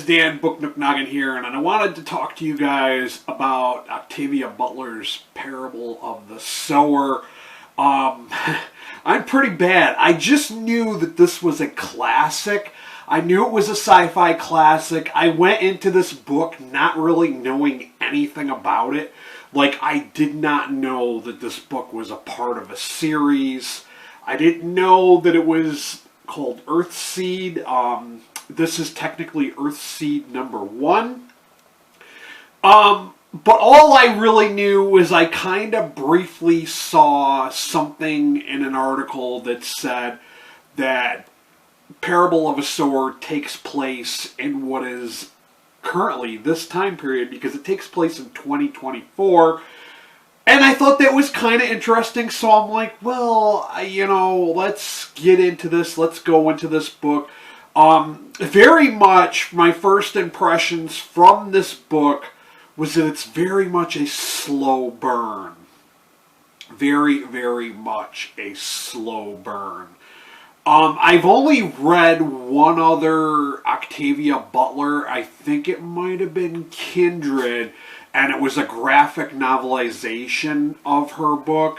guys, Dan Book Nook Noggin here, and I wanted to talk to you guys about Octavia Butler's Parable of the Sower. I'm pretty bad. I just knew that this was a classic. I knew it was a sci-fi classic. I went into this book not really knowing anything about it. Like, I did not know that this book was a part of a series. I didn't know that it was called Earthseed. This is technically Earthseed number 1. But all I really knew was I kind of briefly saw something in an article that said that Parable of a Sower takes place in what is currently this time period, because it takes place in 2024. And I thought that was kind of interesting, so I'm like, well, let's get into this. Let's go into this book. Very much my first impressions from this book was that it's very much a slow burn. Very, very much a slow burn. I've only read one other Octavia Butler. I think it might have been Kindred, and it was a graphic novelization of her book.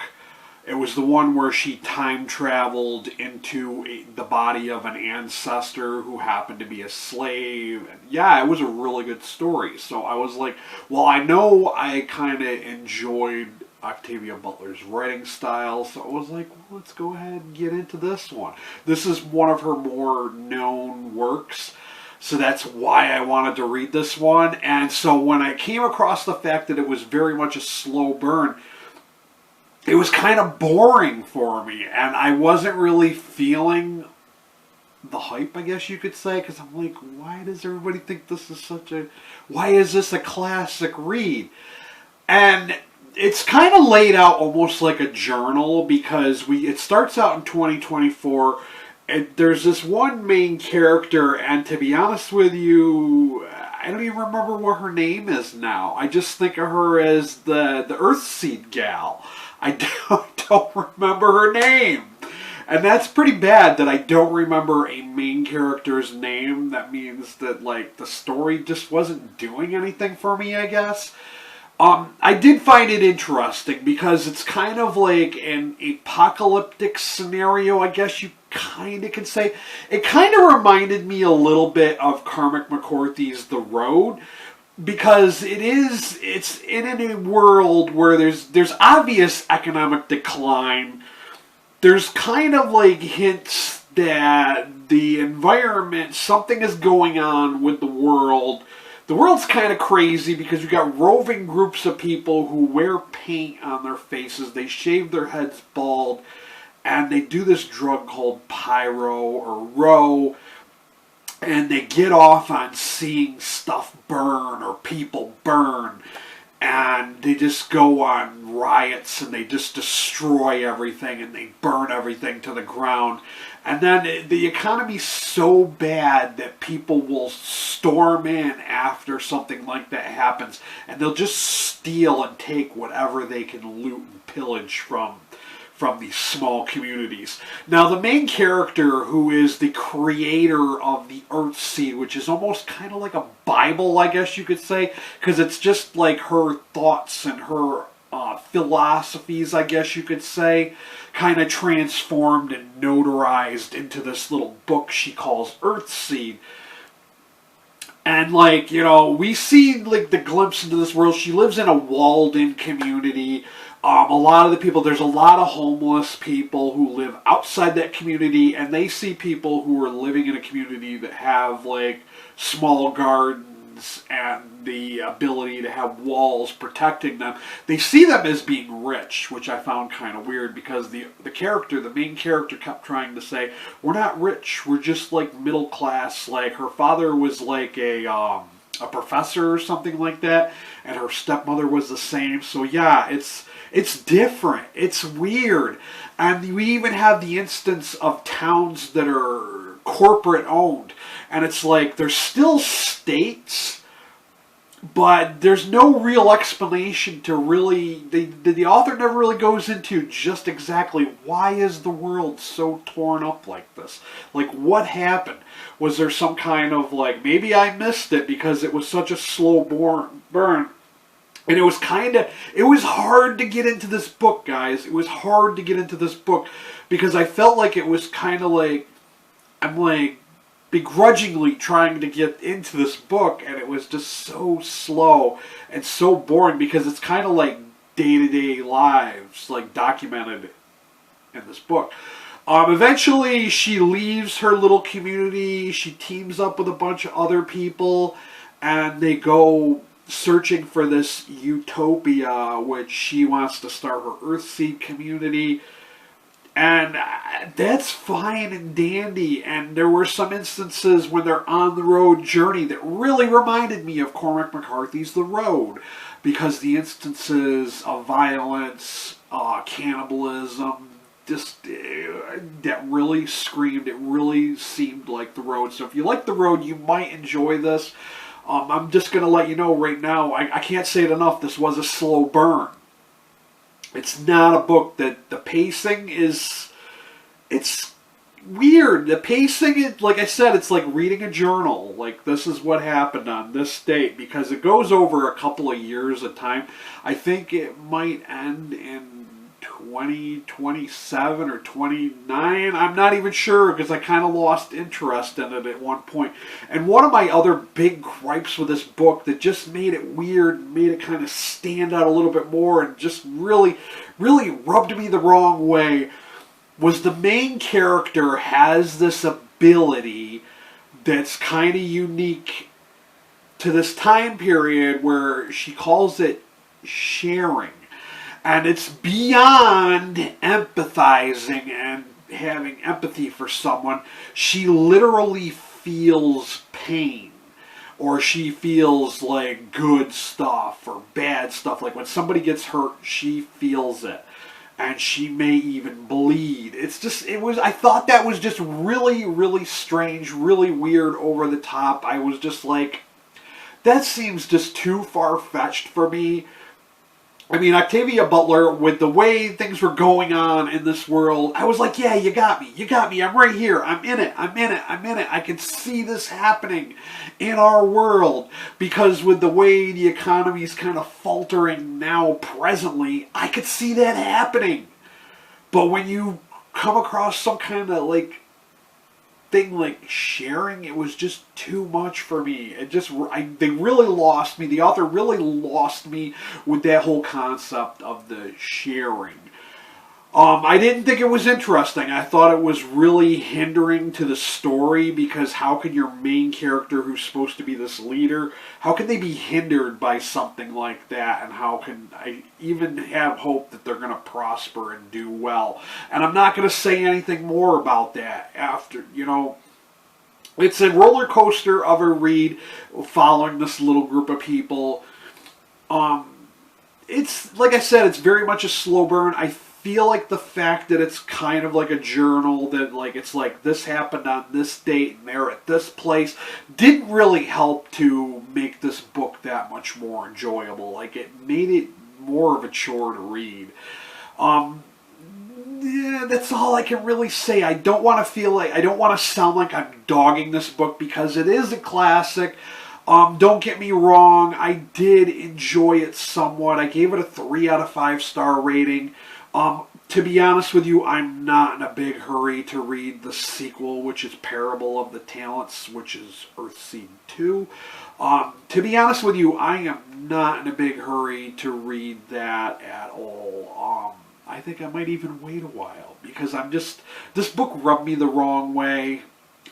It was the one where she time traveled into the body of an ancestor who happened to be a slave. And yeah, it was a really good story. So I was like, well, I know I kind of enjoyed Octavia Butler's writing style, so I was like, well, let's go ahead and get into this one. This is one of her more known works, so that's why I wanted to read this one. And so when I came across the fact that it was very much a slow burn, it was kind of boring for me, and I wasn't really feeling the hype, I guess you could say, because I'm like, why does everybody think this is why is this a classic read? And it's kind of laid out almost like a journal, because it starts out in 2024, and there's this one main character, and to be honest with you, I don't even remember what her name is now. I just think of her as the Earthseed gal. I don't remember her name. And that's pretty bad that I don't remember a main character's name. That means that, like, the story just wasn't doing anything for me, I guess. I did find it interesting because it's kind of like an apocalyptic scenario, I guess you kind of can say. It kind of reminded me a little bit of Cormac McCarthy's The Road, because it's in a world where there's obvious economic decline. There's kind of like hints that the environment, something is going on with the world. The world's kind of crazy because you've got roving groups of people who wear paint on their faces. They shave their heads bald, and they do this drug called pyro or row, and they get off on seeing stuff burn or people burn, and they just go on riots and they just destroy everything and they burn everything to the ground. And then the economy's so bad that people will storm in after something like that happens, and they'll just steal and take whatever they can loot and pillage from these small communities. Now, the main character, who is the creator of the Earthseed, which is almost kind of like a Bible, I guess you could say, because it's just like her thoughts and her philosophies, I guess you could say, kind of transformed and notarized into this little book she calls Earthseed. And, like, we see, like, the glimpse into this world. She lives in a walled-in community. A lot of the people, there's a lot of homeless people who live outside that community, and they see people who are living in a community that have, like, small gardens and the ability to have walls protecting them. They see them as being rich, which I found kind of weird, because the main character kept trying to say, we're not rich, we're just, like, middle class. Like, her father was like a professor or something like that, and her stepmother was the same. So yeah, it's different. It's weird. And we even have the instance of towns that are corporate owned. And it's like, there's still states, but there's no real explanation to really, the author never really goes into just exactly why is the world so torn up like this. Like, what happened? Was there some kind of, like, maybe I missed it because it was such a slow burn. And it was hard to get into this book, guys. It was hard to get into this book because I felt like it was kind of like, I'm like, begrudgingly trying to get into this book, and it was just so slow and so boring because it's kind of like day-to-day lives, like, documented in this book. Eventually, she leaves her little community. She teams up with a bunch of other people, and they go searching for this utopia, which she wants to start her Earthseed community. And that's fine and dandy. And there were some instances when they're on the road journey that really reminded me of Cormac McCarthy's The Road. Because the instances of violence, cannibalism, just that really screamed, it really seemed like The Road. So if you like The Road, you might enjoy this. I'm just going to let you know right now, I can't say it enough, this was a slow burn. It's not a book that the pacing is, it's weird. The pacing, is, like I said, it's like reading a journal. Like, this is what happened on this date, because it goes over a couple of years of time. I think it might end in 2027 or 29. I'm not even sure because I kind of lost interest in it at one point. And one of my other big gripes with this book that just made it weird, made it kind of stand out a little bit more and just really, really rubbed me the wrong way, was the main character has this ability that's kind of unique to this time period where she calls it sharing. And it's beyond empathizing and having empathy for someone. She literally feels pain. Or she feels like good stuff or bad stuff. Like when somebody gets hurt, she feels it. And she may even bleed. I thought that was just really, really strange, really weird, over the top. I was just like, that seems just too far-fetched for me. I mean, Octavia Butler, with the way things were going on in this world, I was like, yeah, you got me, I'm right here, I'm in it, I can see this happening in our world, because with the way the economy's kind of faltering now presently, I could see that happening. But when you come across some kind of, like, thing like sharing, it was just too much for me. They really lost me. The author really lost me with that whole concept of the sharing. I didn't think it was interesting. I thought it was really hindering to the story, because how can your main character, who's supposed to be this leader, how can they be hindered by something like that? And how can I even have hope that they're going to prosper and do well? And I'm not going to say anything more about that after, it's a roller coaster of a read following this little group of people. It's, like I said, it's very much a slow burn. I feel like the fact that it's kind of like a journal, that like it's like this happened on this date and they're at this place, didn't really help to make this book that much more enjoyable. Like, it made it more of a chore to read. Yeah, that's all I can really say. I don't want to sound like I'm dogging this book, because it is a classic. Don't get me wrong, I did enjoy it somewhat. I gave it a 3 out of 5 star rating. To be honest with you, I'm not in a big hurry to read the sequel, which is Parable of the Talents, which is Earthseed 2. To be honest with you, I am not in a big hurry to read that at all. I think I might even wait a while, because this book rubbed me the wrong way.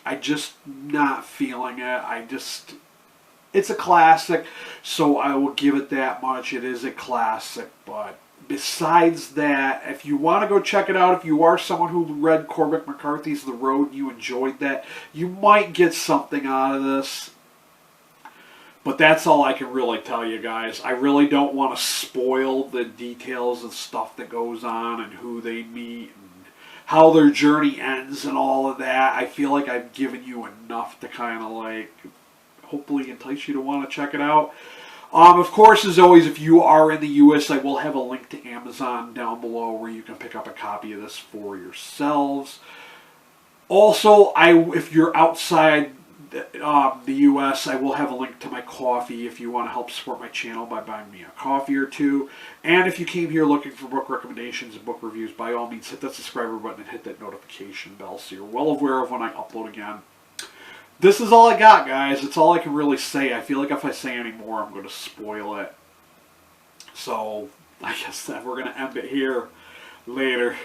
I just not feeling it. It's a classic, so I will give it that much. It is a classic, but besides that, if you want to go check it out, if you are someone who read Cormac McCarthy's The Road and you enjoyed that, you might get something out of this. But that's all I can really tell you guys. I really don't want to spoil the details of stuff that goes on and who they meet and how their journey ends and all of that. I feel like I've given you enough to kind of like hopefully entice you to want to check it out. Of course, as always, if you are in the U.S., I will have a link to Amazon down below where you can pick up a copy of this for yourselves. Also, if you're outside the U.S., I will have a link to my coffee if you want to help support my channel by buying me a coffee or two. And if you came here looking for book recommendations and book reviews, by all means, hit that subscriber button and hit that notification bell so you're well aware of when I upload again. This is all I got, guys. That's all I can really say. I feel like if I say any more, I'm going to spoil it. So, I guess that we're going to end it here. Later.